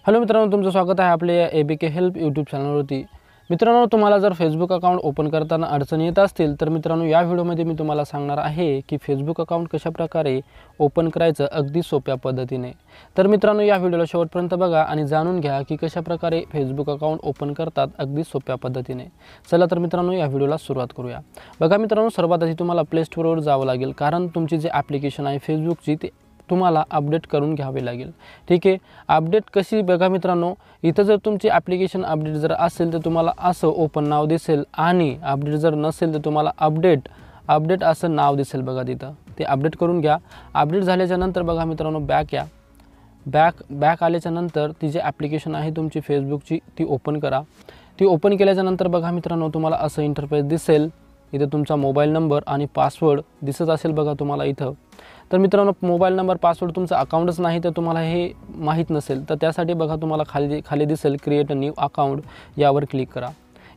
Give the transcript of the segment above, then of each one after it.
Hello मित्रांनो, तुमचं स्वागत आहे आपल्या ABK हेल्प यूट्यूब चॅनलवरती। मित्रांनो, तुम्हाला जर फेसबुक अकाउंट ओपन करताना अडचणी येत असतील तर मित्रांनो या व्हिडिओमध्ये मी तुम्हाला सांगणार आहे की फेसबुक अकाउंट कशाप्रकारे ओपन करायचं अगदी सोप्या पद्धतीने। तर मित्रांनो या व्हिडिओला शेवटपर्यंत बघा आणि जाणून घ्या की कशाप्रकारे फेसबुक अकाउंट ओपन करतात अगदी सोप्या पद्धतीने। चला तर मित्रांनो या व्हिडिओला सुरुवात करूया। बघा मित्रांनो, सर्वात आधी तुम्हाला प्ले स्टोअरवर जावं लागेल, कारण तुमची जे ॲप्लिकेशन आहे फेसबुकची ते तुम्हाला अपडेट करून घ्यावे लागेल। ठीक आहे, अपडेट कशी बघा मित्रांनो, इथं जर तुमची ॲप्लिकेशन अपडेट जर असेल तर तुम्हाला असं ओपन नाव दिसेल आणि अपडेट जर नसेल तर तुम्हाला अपडेट असं नाव दिसेल बघा तिथं। ते अपडेट करून घ्या। अपडेट झाल्याच्या नंतर बघा मित्रांनो बॅक या। बॅक आल्याच्या नंतर ती जी ॲप्लिकेशन आहे तुमची फेसबुकची ती ओपन करा। ती ओपन केल्याच्या नंतर बघा मित्रांनो तुम्हाला असं इंटरफेस दिसेल। इथं तुमचा मोबाईल नंबर आणि पासवर्ड दिसत असेल बघा तुम्हाला इथं। तर मित्रांनो मोबाईल नंबर पासवर्ड तुमचा अकाउंटच नाही तर तुम्हाला हे माहीत नसेल तर त्यासाठी बघा तुम्हाला खाली दिसेल क्रिएट अ न्यू अकाउंट, यावर क्लिक करा।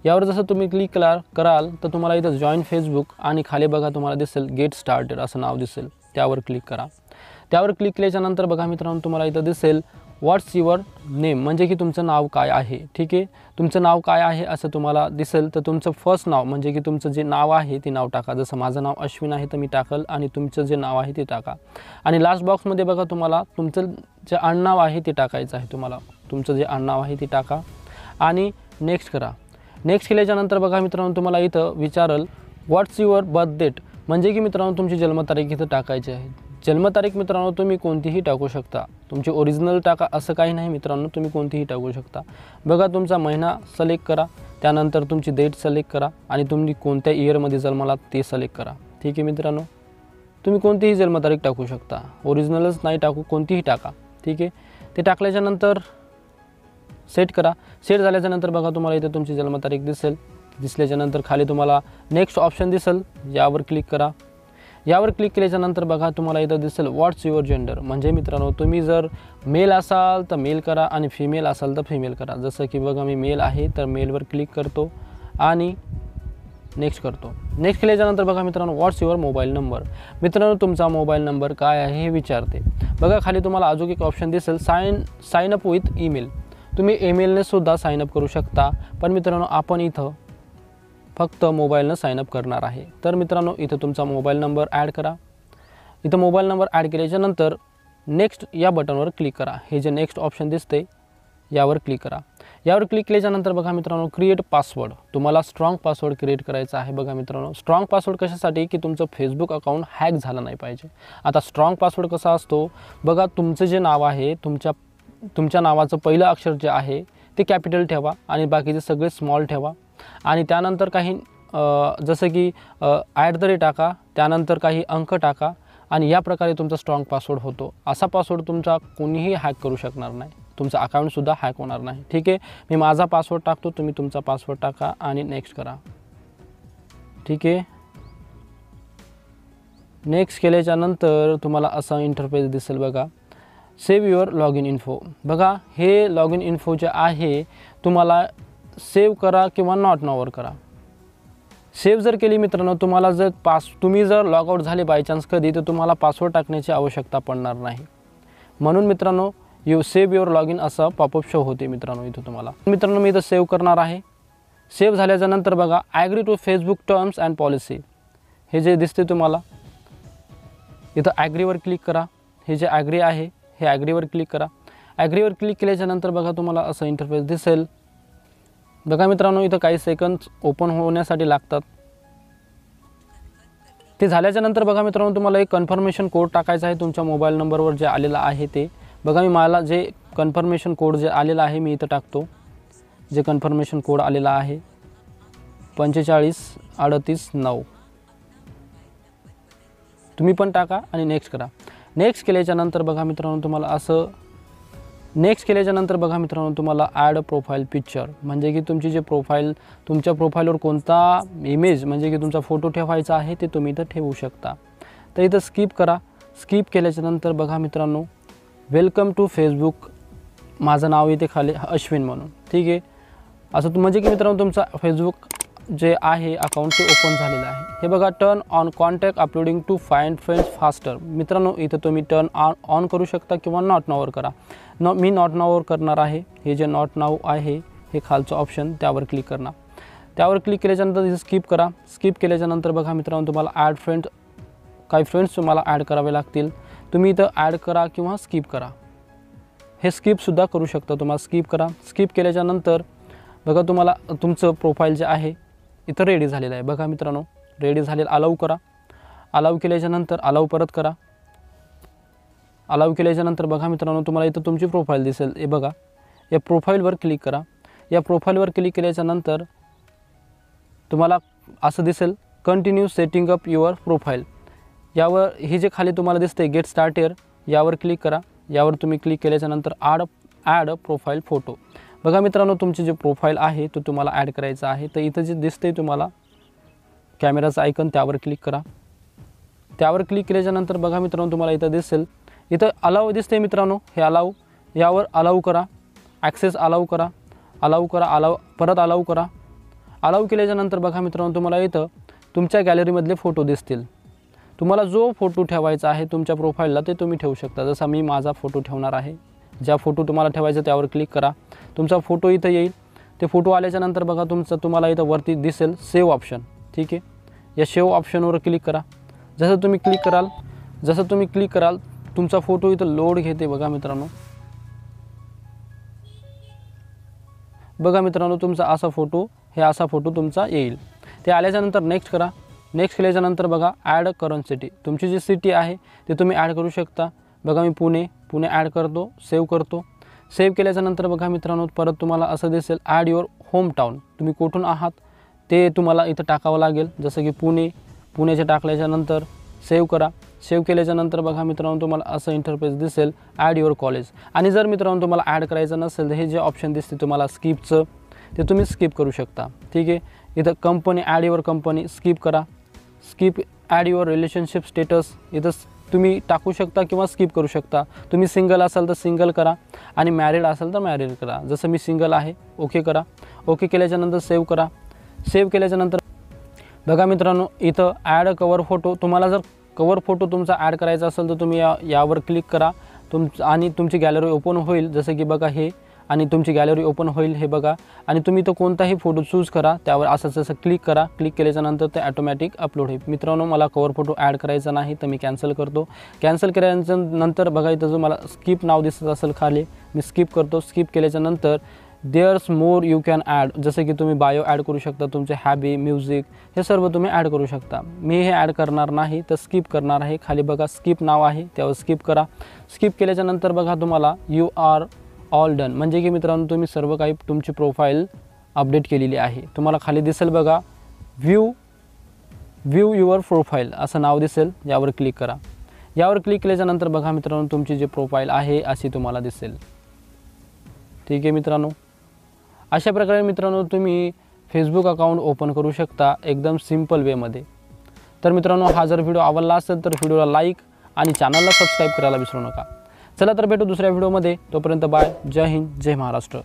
यावर जसं तुम्ही क्लिक कराल तर तुम्हाला इथं जॉइन फेसबुक आणि खाली बघा तुम्हाला दिसेल गेट स्टार्टेड असं नाव दिसेल, त्यावर क्लिक करा। त्यावर क्लिक केल्याच्या नंतर बघा मित्रांनो तुम्हाला इथं दिसेल व्हॉट्स युअर नेम, म्हणजे की तुमचं नाव काय आहे। ठीक आहे, तुमचं नाव काय आहे असं तुम्हाला दिसेल तर तुमचं फर्स्ट नाव म्हणजे की तुमचं जे नाव आहे ते नाव टाका। जसं माझं नाव अश्विन आहे तर मी टाकल आणि तुमचं जे नाव आहे ते टाका। आणि लास्ट बॉक्समध्ये बघा तुम्हाला तुमचं जे आडनाव आहे ते टाकायचं आहे। तुम्हाला तुमचं जे आडनाव आहे ते टाका आणि नेक्स्ट करा। नेक्स्ट केल्याच्यानंतर बघा मित्रांनो तुम्हाला इथं विचारल व्हॉट्स युअर बर्थ डेट, म्हणजे की मित्रांनो तुमची जन्मतारीख इथं टाकायची आहे। जन्मतारीख मित्रांनो तुम्ही कोणतीही टाकू शकता, तुमची ओरिजिनल टाका असं काही नाही मित्रांनो, तुम्ही कोणतीही टाकू शकता। बघा तुमचा महिना सिलेक्ट करा, त्यानंतर तुमची डेट सिलेक्ट करा आणि तुम्ही कोणत्या इयरमध्ये जन्मालात ते सिलेक्ट करा। ठीक आहे मित्रांनो, तुम्ही कोणतीही जन्मतारीख टाकू शकता, ओरिजिनलच नाही टाकू, कोणतीही टाका। ठीक आहे, ते टाकल्याच्या नंतर सेट करा। सेट झाल्याच्या नंतर बघा तुम्हाला इथे तुमची जन्मतारीख दिसल्याच्या नंतर खाली तुम्हाला नेक्स्ट ऑप्शन दिसेल, यावर क्लिक करा। यावर क्लिक केल्याच्या नंतर बघा तुम्हाला इथं दिसेल व्हॉट्स युअर जेंडर, म्हणजे मित्रांनो तुम्ही जर मेल असाल तर मेल करा आणि फिमेल असाल तर फिमेल करा। जसं की बघा मी मेल आहे तर मेलवर क्लिक करतो आणि नेक्स्ट करतो। नेक्स्ट केल्याच्यानंतर बघा मित्रांनो व्हॉट्स युअर मोबाईल नंबर, मित्रांनो तुमचा मोबाईल नंबर काय आहे हे विचारते। बघा खाली तुम्हाला अजून एक ऑप्शन दिसेल साइन अप विथ ईमेल, तुम्ही ईमेलने सुद्धा साइन अप करू शकता, पण मित्रांनो आपण इथं फक्त मोबाईलनं साइनअप करणार आहे। तर मित्रांनो इथं तुमचा मोबाईल नंबर ॲड करा। इथं मोबाईल नंबर ॲड केल्याच्या नंतर नेक्स्ट या बटनवर क्लिक करा। हे जे नेक्स्ट ऑप्शन दिसते यावर क्लिक करा। यावर क्लिक केल्याच्या नंतर बघा मित्रांनो क्रिएट पासवर्ड, तुम्हाला स्ट्रॉंग पासवर्ड क्रिएट करायचा आहे। बघा मित्रांनो स्ट्रॉंग पासवर्ड कशासाठी, की तुमचं फेसबुक अकाउंट हॅक झालं नाही पाहिजे। आता स्ट्रॉंग पासवर्ड कसा असतो बघा, तुमचं जे नाव आहे तुमच्या नावाचं पहिलं अक्षर जे आहे ते कॅपिटल ठेवा आणि बाकीचे सगळे स्मॉल ठेवा आणि त्यानंतर काही जसं की @ टाका, त्यानंतर काही अंक टाका आणि या प्रकारे तुमचा स्ट्रॉंग पासवर्ड होतो। असा पासवर्ड तुमचा कोणीही हॅक करू शकणार नाही, तुमचा अकाउंटसुद्धा हॅक होणार नाही। ठीक आहे, मी माझा पासवर्ड टाकतो, तुम्ही तुमचा पासवर्ड टाका आणि नेक्स्ट करा। ठीक आहे, नेक्स्ट केल्याच्या नंतर तुम्हाला असा इंटरफेस दिसेल बघा, save your log in info. बघा हे लॉग इन इन्फो जे आहे तुम्हाला सेव्ह करा किंवा नॉट नावर करा। सेव्ह जर केली मित्रांनो तुम्हाला जर तुम्ही जर लॉग आउट झाले बाय चान्स कधी तर तुम्हाला पासवर्ड टाकण्याची आवश्यकता पडणार नाही। म्हणून मित्रांनो सेव्ह युअर लॉग इन असं पॉपअप शो होते मित्रांनो इथं तुम्हाला। मित्रांनो मी इथं सेव्ह करणार आहे। सेव्ह झाल्याच्या नंतर बघा agree to Facebook terms and policy, हे जे दिसते तुम्हाला इथं ॲग्रीवर क्लिक करा। हे जे ॲग्री आहे हे ॲग्रीवर क्लिक करा। ॲग्रीवर क्लिक केल्याच्या नंतर बघा तुम्हाला असं इंटरफेस दिसेल। बघा मित्रांनो इथं काही सेकंड्स ओपन होण्यासाठी लागतात। ते झाल्याच्या नंतर बघा मित्रांनो तुम्हाला एक कन्फर्मेशन कोड टाकायचा आहे तुमच्या मोबाईल नंबरवर जे आलेला आहे ते। बघा मला जे कन्फर्मेशन कोड जे आलेला आहे मी इथं टाकतो। जे कन्फर्मेशन कोड आलेला आहे 453839, तुम्ही पण टाका आणि नेक्स्ट करा। नेक्स्ट केल्याच्या नंतर बघा मित्रांनो तुम्हाला ॲड प्रोफाईल पिक्चर, म्हणजे की तुमची जे तुमच्या प्रोफाईलवर कोणता इमेज म्हणजे की तुमचा फोटो ठेवायचा आहे ते तुम्ही इथं ठेवू शकता। तर इथं स्किप करा। स्किप केल्याच्या नंतर बघा मित्रांनो वेलकम टू फेसबुक, माझं नाव इथे खाली अश्विन म्हणून। ठीक आहे, असं म्हणजे की मित्रांनो तुमचा फेसबुक जे आहे अकाउंट ते ओपन झालेलं आहे। हे बघा turn on contact uploading to find friends faster, मित्रांनो इथं तुम्ही टर्न ऑन करू शकता किंवा नॉट नावर करा। मी नॉट नाववर करणार आहे. हे जे नॉट नाव आहे हे खालचं ऑप्शन त्यावर क्लिक करणार. त्यावर क्लिक केल्याच्यानंतर इथे स्किप करा. स्किप केल्याच्यानंतर बघा मित्रांनो तुम्हाला ॲड फ्रेंड, काही फ्रेंड्स तुम्हाला ॲड करावे लागतील. तुम्ही इथं ॲड करा किंवा स्किप करा. हे स्किपसुद्धा करू शकता. तुम्हाला स्किप करा. स्किप केल्याच्यानंतर बघा तुम्हाला तुमचं प्रोफाईल जे आहे इथं रेडी झालेलं आहे. बघा मित्रांनो रेडी झालेलं. अलाऊ करा. अलाऊ केल्याच्यानंतर अलाऊ परत करा. अलाऊ केल्याच्यानंतर बघा मित्रांनो तुम्हाला इथं तुमची प्रोफाईल दिसेल. हे बघा, या प्रोफाईलवर क्लिक करा. या प्रोफाईलवर क्लिक केल्याच्यानंतर तुम्हाला असं दिसेल continue setting up your profile. यावर हे जे खाली तुम्हाला दिसते गेट स्टार्टेड यावर क्लिक करा. यावर तुम्ही क्लिक केल्याच्यानंतर ॲड प्रोफाईल फोटो. बघा मित्रांनो तुमचे जे प्रोफाईल आहे तो तुम्हाला ॲड करायचा आहे. तर इथं जे दिसते तुम्हाला कॅमेराचं आयकन त्यावर क्लिक करा. त्यावर क्लिक केल्याच्यानंतर बघा मित्रांनो तुम्हाला इथं दिसेल इथं अलाऊ दिसते मित्रांनो. हे अलाऊ, यावर अलाऊ करा. ॲक्सेस अलाऊ करा. अलाऊ करा. परत अलाऊ करा. अलाऊ केल्याच्यानंतर बघा मित्रांनो तुम्हाला इथं तुमच्या गॅलरीमधले फोटो दिसतील. तुम्हाला जो फोटो ठेवायचा आहे तुमच्या प्रोफाईलला ते तुम्ही ठेवू शकता. जसा मी माझा फोटो ठेवणार आहे. ज्या फोटो तुम्हाला ठेवायचा त्यावर क्लिक करा. तुमचा फोटो इथं येईल. ते फोटो आल्याच्यानंतर बघा तुम्हाला इथं वरती दिसेल सेव्ह ऑप्शन. ठीक आहे, या सेव्ह ऑप्शनवर क्लिक करा. जसं तुम्ही क्लिक कराल तुमचा फोटो इथं लोड घेते. बघा मित्रांनो तुमचा असा फोटो तुमचा येईल. ते आल्याच्यानंतर नेक्स्ट करा. नेक्स्ट केल्याच्यानंतर बघा ॲड करंट सिटी. तुमची जी सिटी आहे ते तुम्ही ॲड करू शकता. बघा मी पुणे ॲड करतो. सेव्ह करतो. सेव्ह केल्याच्यानंतर बघा मित्रांनो परत तुम्हाला असं दिसेल ॲड युअर होम टाऊन. तुम्ही कुठून आहात ते तुम्हाला इथं टाकावं लागेल. जसं की पुण्याचे टाकल्याच्यानंतर सेव्ह करा. सेव्ह केल्याच्यानंतर बघा मित्रांनो तुम्हाला असं इंटरफेस दिसेल ॲड युअर कॉलेज. आणि जर मित्रांनो तुम्हाला ॲड करायचं नसेल तर हे जे ऑप्शन दिसते तुम्हाला स्किपचं ते तुम्ही स्किप करू शकता. ठीक आहे, इथं company add your company skip करा. Skip add your relationship status इथं तुम्ही टाकू शकता किंवा स्किप करू शकता. तुम्ही सिंगल असाल तर सिंगल करा आणि मॅरिड असाल तर मॅरिड करा. जसं मी सिंगल आहे ओके करा. ओके केल्याच्यानंतर सेव्ह करा. सेव्ह केल्याच्यानंतर बघा मित्रांनो इथं ॲड कवर फोटो. तुम्हाला जर कवर फोटो तुमचा ॲड करायचा असेल तर तुम्ही यावर क्लिक करा. आणि तुमची गॅलरी ओपन होईल. जसं की बघा हे आणि तुमची गॅलरी ओपन होईल हे बघा. आणि तुम्ही तो कोणताही फोटो चूज करा. त्यावर असं क्लिक करा. क्लिक केल्याच्यानंतर ते ऑटोमॅटिक अपलोड होईल. मित्रांनो मला कवर फोटो ॲड करायचा नाही तर मी कॅन्सल करतो. कॅन्सल केल्यानंतर बघा इथं जो मला स्किप नाव दिसत असेल खाली मी स्किप करतो. स्किप केल्याच्यानंतर there's more you can add. जसं की तुम्ही बायो ॲड करू शकता. तुमचे हॅबी म्युझिक हे सर्व तुम्ही ॲड करू शकता. मी हे ॲड करणार नाही तर स्किप करणार आहे. खाली बघा स्किप नाव आहे त्यावर स्किप करा. स्किप केल्याच्यानंतर बघा तुम्हाला यू आर ऑल डन. म्हणजे की मित्रांनो तुम्ही सर्व काही तुमची प्रोफाईल अपडेट केलेली आहे. तुम्हाला खाली दिसेल बघा व्ह्यू युअर प्रोफाईल असं नाव दिसेल. यावर क्लिक करा. यावर क्लिक केल्याच्यानंतर बघा मित्रांनो तुमची जी प्रोफाईल आहे अशी तुम्हाला दिसेल. ठीक आहे मित्रांनो, अशा प्रकारे मित्रांनो तुम्ही फेसबुक अकाउंट ओपन करू शकता एकदम सिंपल वेमध्ये. तर मित्रांनो हा जर व्हिडिओ आवडला असेल तर व्हिडिओला लाईक आणि चॅनलला सबस्क्राईब करायला विसरू नका. चला तर भेटू दुसऱ्या व्हिडिओमध्ये. तोपर्यंत बाय. जय हिंद, जय महाराष्ट्र.